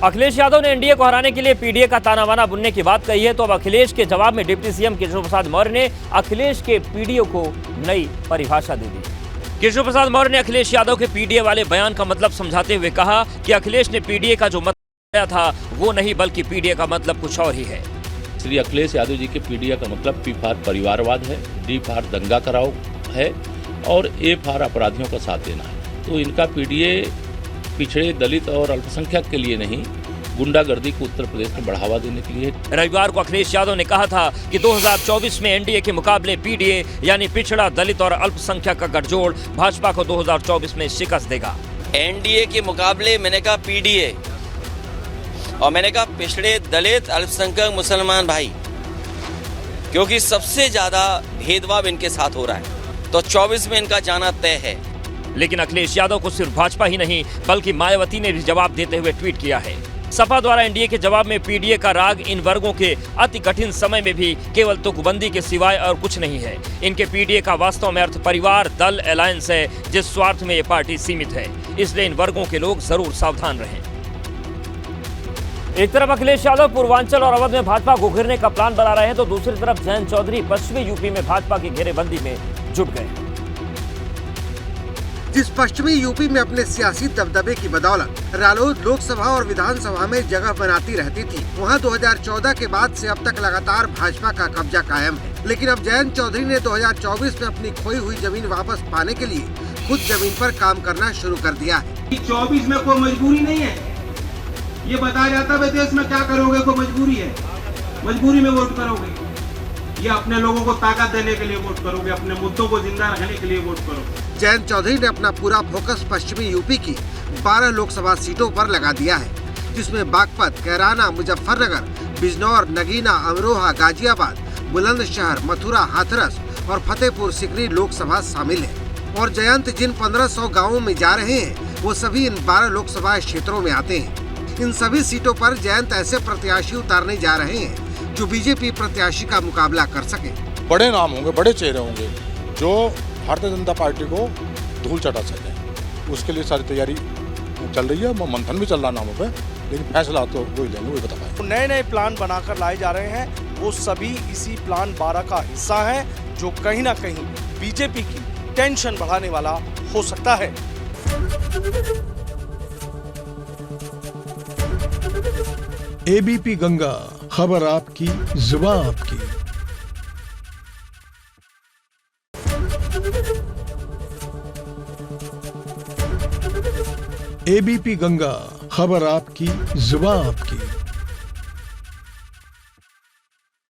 अखिलेश यादव ने एनडीए को हराने के लिए पीडीए का ताना बाना बुनने की बात कही है, तो अब अखिलेश के जवाब में डिप्टी सीएम केशव प्रसाद मौर्य ने अखिलेश के पीडीए को नई परिभाषा दे दी। केशव प्रसाद मौर्य ने अखिलेश यादव के पीडीए वाले बयान का मतलब समझाते हुए कहा कि अखिलेश ने पीडीए का जो मतलब दिया था वो नहीं, बल्कि पीडीए का मतलब कुछ और ही है। श्री अखिलेश यादव जी के पीडीए का मतलब पी फॉर परिवारवाद है, डी फॉर दंगा कराओ है और ए फॉर अपराधियों का साथ देना है। तो इनका पीडीए पिछड़े दलित और अल्पसंख्यक के लिए नहीं, गुंडागर्दी को उत्तर प्रदेश में बढ़ावा देने के लिए। रविवार को अखिलेश यादव ने कहा था कि 2024 में एनडीए के मुकाबले पीडीए यानी पिछड़ा दलित और अल्पसंख्यक का गठजोड़ भाजपा को 2024 में शिकस्त देगा। एनडीए के मुकाबले मैंने कहा पीडीए और मैंने कहा पिछड़े दलित अल्पसंख्यक मुसलमान भाई, क्योंकि सबसे ज्यादा भेदभाव इनके साथ हो रहा है, तो 24 में इनका जाना तय है। लेकिन अखिलेश यादव को सिर्फ भाजपा ही नहीं बल्कि मायावती ने भी जवाब देते हुए ट्वीट किया है। सपा द्वारा एनडीए के जवाब में पीडीए का राग इन वर्गों के अति कठिन समय में भी केवल तुकबंदी के सिवाय और कुछ नहीं है। इनके पीडीए का वास्तव में अर्थ परिवार दल अलायंस है, जिस स्वार्थ में ये पार्टी सीमित है। इसलिए इन वर्गों के लोग जरूर सावधान रहें। एक तरफ अखिलेश यादव पूर्वांचल और अवध में भाजपा को घेरने का प्लान बना रहे हैं, तो दूसरी तरफ जयंत चौधरी पश्चिमी यूपी में भाजपा की घेरेबंदी में जुट गए। जिस पश्चिमी यूपी में अपने सियासी दबदबे की बदौलत रालोद लोकसभा और विधानसभा में जगह बनाती रहती थी, वहां 2014 के बाद से अब तक लगातार भाजपा का कब्जा कायम है। लेकिन अब जयंत चौधरी ने 2024 में अपनी खोई हुई जमीन वापस पाने के लिए खुद जमीन पर काम करना शुरू कर दिया है। 24 में कोई मजबूरी नहीं है, ये बताया जाता है देश में क्या करोगे, कोई मजबूरी है, मजबूरी में वोट करोगे या अपने लोगों को ताकत देने के लिए वोट करोगे, अपने मुद्दों को जिंदा रखने के लिए वोट करोगे। जयंत चौधरी ने अपना पूरा फोकस पश्चिमी यूपी की 12 लोकसभा सीटों पर लगा दिया है, जिसमें बागपत, कैराना, मुजफ्फरनगर, बिजनौर, नगीना, अमरोहा, गाजियाबाद, बुलंदशहर, मथुरा, हाथरस और फतेहपुर सिकरी लोकसभा शामिल है। और जयंत जिन 1500 गाँवों में जा रहे हैं वो सभी इन 12 लोकसभा क्षेत्रों में आते हैं। इन सभी सीटों पर जयंत ऐसे प्रत्याशी उतारने जा रहे हैं जो बीजेपी प्रत्याशी का मुकाबला कर सके। बड़े नाम होंगे, बड़े चेहरे होंगे जो भारतीय जनता पार्टी को धूल चटा सके, उसके लिए सारी तैयारी चल रही है। मंथन भी चल रहा नामों पे, लेकिन फैसला तो वही लेंगे, वही बता पाएंगे। नए नए प्लान बनाकर लाए जा रहे हैं, वो सभी इसी प्लान 12 का हिस्सा है, जो कहीं ना कहीं बीजेपी की टेंशन बढ़ाने वाला हो सकता है। एबीपी गंगा, खबर आपकी, जुबान आपकी। एबीपी गंगा, खबर आपकी, जुबान आपकी।